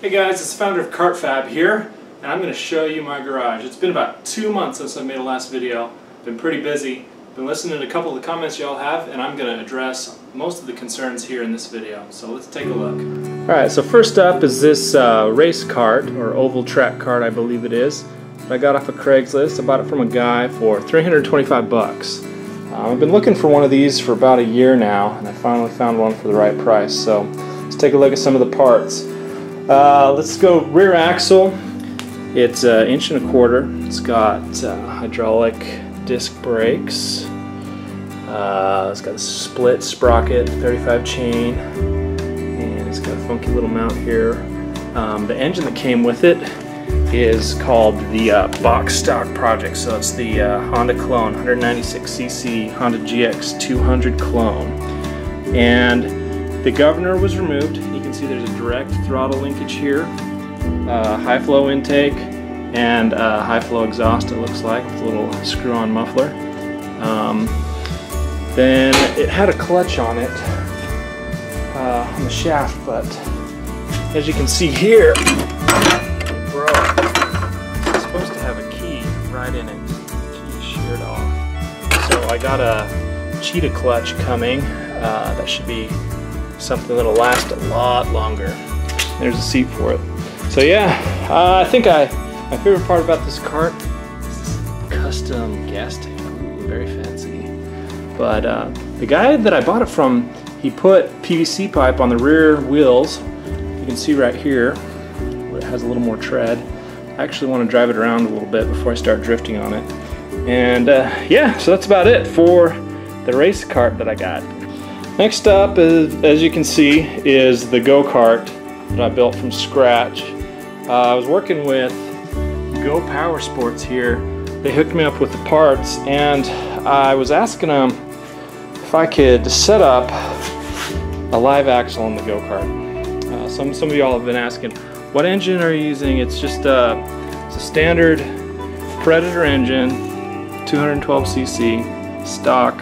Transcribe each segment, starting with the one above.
Hey guys, it's the founder of KartFab here, and I'm going to show you my garage. It's been about 2 months since I made a last video. Been pretty busy. Been listening to a couple of the comments y'all have, and I'm going to address most of the concerns here in this video. So let's take a look. Alright, so first up is this race cart, or oval track cart I believe it is. I got off of Craigslist. I bought it from a guy for 325 bucks. I've been looking for one of these for about a year now, and I finally found one for the right price. So let's take a look at some of the parts. Let's go rear axle. It's 1.25 inches. It's got hydraulic disc brakes. It's got a split sprocket, 35 chain, and it's got a funky little mount here. The engine that came with it is called the Box Stock Project. So it's the Honda clone, 196cc Honda GX 200 clone. And the governor was removed. You can see there's a direct throttle linkage here, high flow intake, and high flow exhaust it looks like, with a little screw-on muffler. Then it had a clutch on it, on the shaft, but as you can see here, it broke. It's supposed to have a key right in it. The key sheared off. So I got a cheetah clutch coming. That should be something that'll last a lot longer. There's a seat for it. So yeah, I think my favorite part about this cart is this custom gas tank. Ooh, very fancy. But the guy that I bought it from, he put PVC pipe on the rear wheels. You can see right here where it has a little more tread. I actually want to drive it around a little bit before I start drifting on it. And yeah, so that's about it for the race cart that I got. Next up, as you can see, is the go-kart that I built from scratch. I was working with Go Power Sports here. They hooked me up with the parts, and I was asking them if I could set up a live axle on the go-kart. Some of y'all have been asking, what engine are you using? It's just it's a standard Predator engine, 212cc, stock.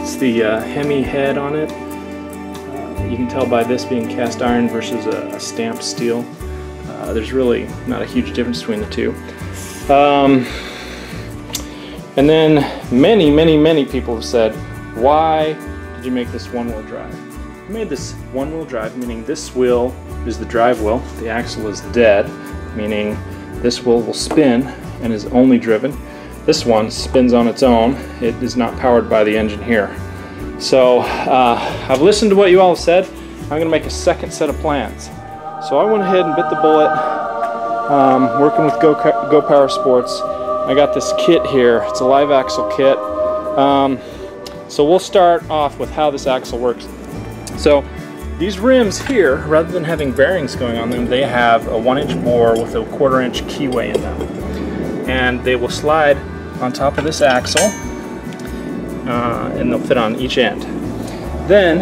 It's the Hemi head on it. You can tell by this being cast iron versus a stamped steel. There's really not a huge difference between the two. And then many people have said, why did you make this one-wheel drive? I made this one-wheel drive, meaning this wheel is the drive wheel, the axle is dead, meaning this wheel will spin and is only driven. This one spins on its own. It is not powered by the engine here. So I've listened to what you all have said. I'm going to make a second set of plans. So I went ahead and bit the bullet, working with Go Power Sports. I got this kit here. It's a live axle kit. So we'll start off with how this axle works. So these rims here, rather than having bearings going on them, they have a 1-inch bore with a 1/4 inch keyway in them. And they will slide on top of this axle, and they'll fit on each end. Then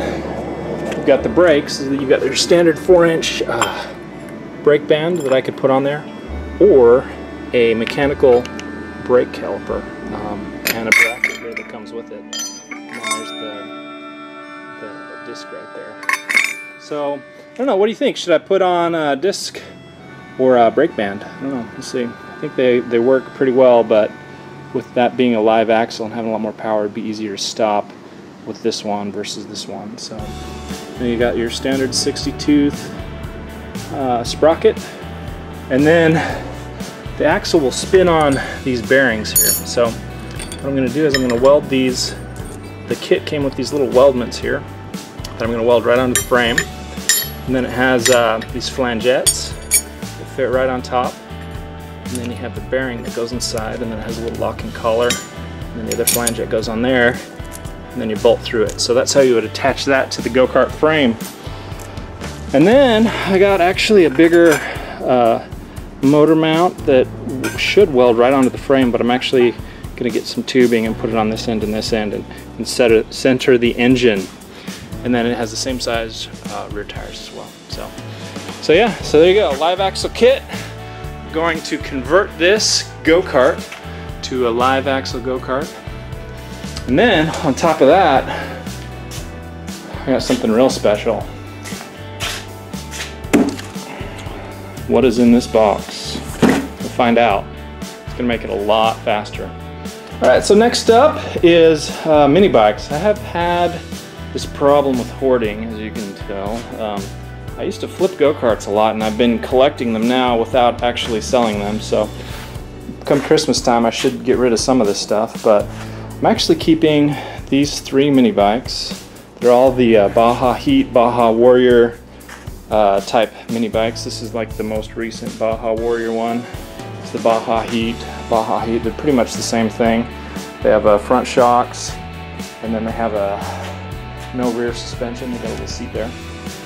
you've got the brakes. You've got your standard 4-inch brake band that I could put on there, or a mechanical brake caliper, and a bracket here that comes with it. And then there's the disc right there. So I don't know, what do you think? Should I put on a disc or a brake band? I don't know, we'll see. I think they work pretty well, but with that being a live axle and having a lot more power, it'd be easier to stop with this one versus this one. So then you got your standard 60-tooth sprocket, and then the axle will spin on these bearings here. So what I'm going to do is I'm going to weld these. The kit came with these little weldments here that I'm going to weld right onto the frame, and then it has these flangettes that fit right on top. And then you have the bearing that goes inside, and then it has a little locking collar, and then the other flangette goes on there, and then you bolt through it. So that's how you would attach that to the go-kart frame. And then I got actually a bigger motor mount that should weld right onto the frame, but I'm actually going to get some tubing and put it on this end and this end, and center the engine. And then it has the same size rear tires as well. So yeah, so there you go, live axle kit. Going to convert this go-kart to a live axle go-kart, and then on top of that I got something real special. what is in this box. We'll find out. It's gonna make it a lot faster. All right, so next up is mini bikes. I have had this problem with hoarding, as you can tell. I used to flip go-karts a lot, and I've been collecting them now without actually selling them. So come Christmas time, I should get rid of some of this stuff, but I'm actually keeping these 3 mini bikes. They're all the Baja Heat, Baja Warrior type mini bikes. This is like the most recent Baja Warrior one. It's the Baja Heat. Baja Heat, they're pretty much the same thing. They have front shocks, and then they have no rear suspension. They got a little seat there.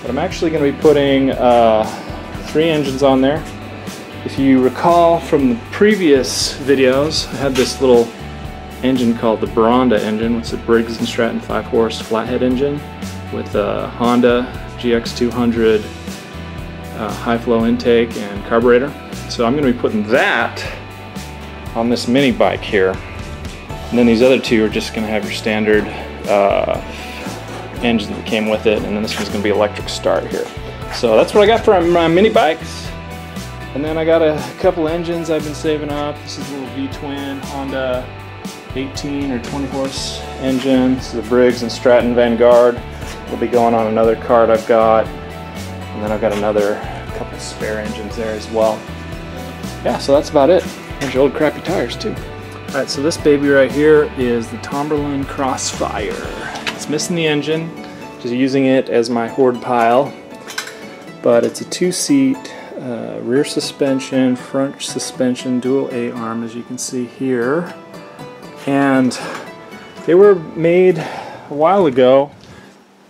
But I'm actually going to be putting 3 engines on there. If you recall from the previous videos, I had this little engine called the Baronda engine. It's a Briggs & Stratton 5-horse flathead engine with a Honda GX200 high flow intake and carburetor. So I'm going to be putting that on this mini bike here. And then these other 2 are just going to have your standard engine that came with it, and then this one's going to be electric start here. So that's what I got for my mini bikes. And then I got a couple engines I've been saving up. This is a little V-twin Honda 18 or 20 horse engine. This is a Briggs & Stratton Vanguard. It'll be going on another cart I've got. And then I've got another couple spare engines there as well. Yeah, so that's about it. There's your old crappy tires too. Alright, so this baby right here is the Tomberlin Crossfire. It's missing the engine, just using it as my hoard pile. But it's a 2-seat, rear suspension, front suspension, dual A-arm, as you can see here. And they were made a while ago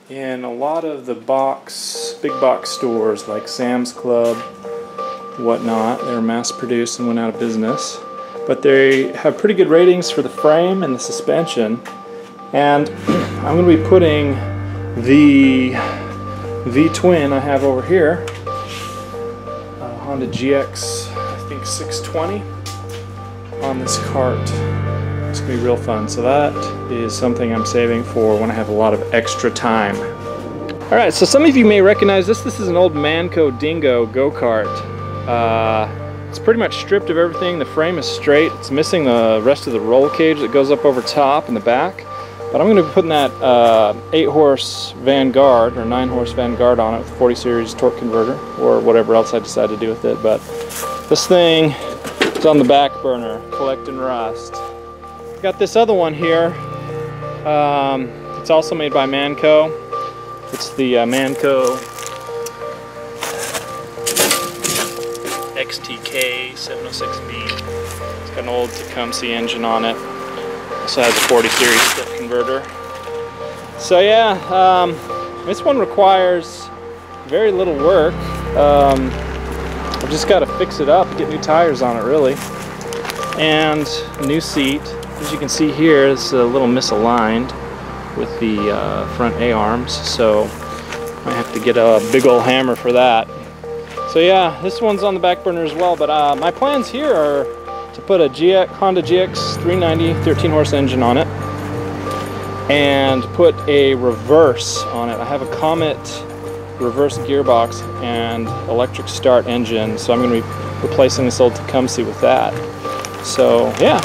in a lot of the big box stores like Sam's Club, whatnot. They were mass produced and went out of business. But they have pretty good ratings for the frame and the suspension. And I'm going to be putting the V-twin I have over here, Honda GX, I think 620, on this cart. It's going to be real fun. So that is something I'm saving for when I have a lot of extra time. Alright, so some of you may recognize this. This is an old Manco Dingo go-kart. It's pretty much stripped of everything. The frame is straight. It's missing the rest of the roll cage that goes up over top in the back. But I'm going to be putting that 8-horse Vanguard or 9-horse Vanguard on it with 40 series torque converter or whatever else I decide to do with it. But this thing is on the back burner, collecting rust. Got this other one here. It's also made by Manco. It's the Manco XTK 706B. It's got an old Tecumseh engine on it. Also has a 40 series torque converter. So yeah, this one requires very little work. I've just got to fix it up, get new tires on it really, and a new seat. As you can see here, it's a little misaligned with the front A-arms, so I have to get a big old hammer for that. So yeah, this one's on the back burner as well, but my plans here are to put a Honda GX 390 13-horse engine on it and put a reverse on it. I have a Comet reverse gearbox and electric start engine, so I'm going to be replacing this old Tecumseh with that. So yeah,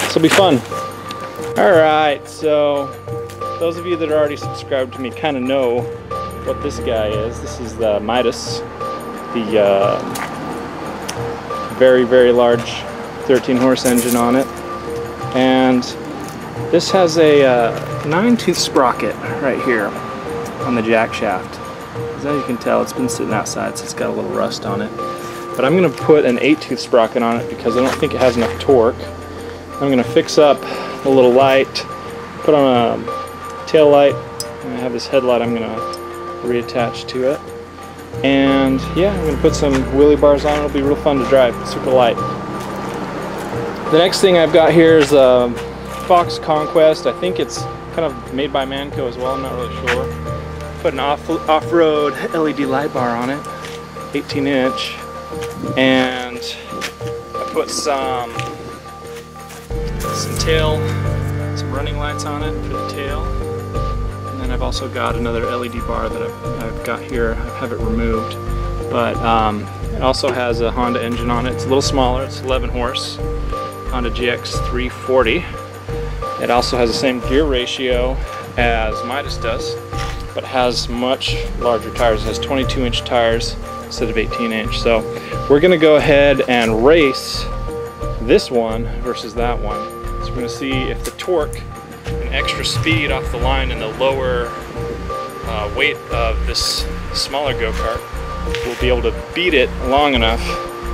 this will be fun. Alright, so those of you that are already subscribed to me kind of know what this guy is. This is the Midas, the very, very large 13-horse engine on it. And this has a 9-tooth sprocket right here on the jack shaft. As you can tell, it's been sitting outside, so it's got a little rust on it. But I'm going to put an 8-tooth sprocket on it because I don't think it has enough torque. I'm going to fix up a little light, put on a tail light, and I have this headlight I'm going to reattach to it. And yeah, I'm going to put some wheelie bars on it. It'll be real fun to drive, super light. The next thing I've got here is a Fox Conquest. I think it's kind of made by Manco as well, I'm not really sure. Put an off-road LED light bar on it, 18-inch, and I put some running lights on it for the tail. And then I've also got another LED bar that I've got here. I have it removed. But It also has a Honda engine on it. It's a little smaller, it's 11 horse, Honda GX 340. It also has the same gear ratio as Midas does, but has much larger tires. It has 22-inch tires instead of 18-inch. So we're gonna go ahead and race this one versus that one. So we're gonna see if the torque and extra speed off the line and the lower weight of this smaller go-kart will be able to beat it long enough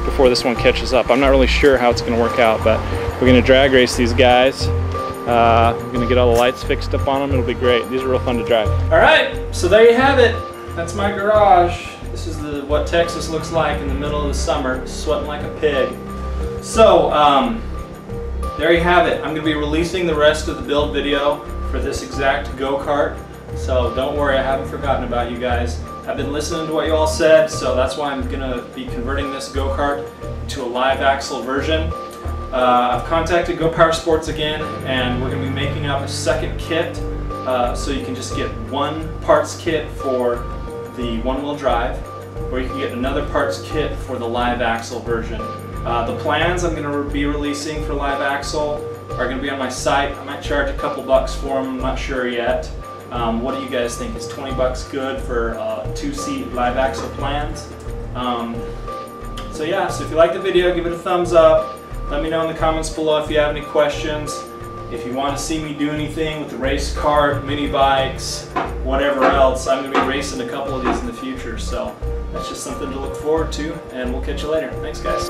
before this one catches up. I'm not really sure how it's gonna work out, but we're gonna drag race these guys. We're gonna get all the lights fixed up on them. It'll be great. These are real fun to drive. All right, so there you have it. That's my garage. This is what Texas looks like in the middle of the summer, sweating like a pig. So there you have it. I'm gonna be releasing the rest of the build video for this exact go-kart. So don't worry, I haven't forgotten about you guys. I've been listening to what you all said, so that's why I'm gonna be converting this go-kart to a live axle version. I've contacted Go Power Sports again, and we're going to be making up a second kit, so you can just get one parts kit for the one-wheel drive, or you can get another parts kit for the live axle version. The plans I'm going to be releasing for live axle are going to be on my site. I might charge a couple bucks for them, I'm not sure yet. What do you guys think? Is 20 bucks good for 2-seat live axle plans? So yeah, so if you like the video, give it a thumbs up. Let me know in the comments below if you have any questions. If you want to see me do anything with the race car, mini bikes, whatever else, I'm going to be racing a couple of these in the future. So that's just something to look forward to, and we'll catch you later. Thanks, guys.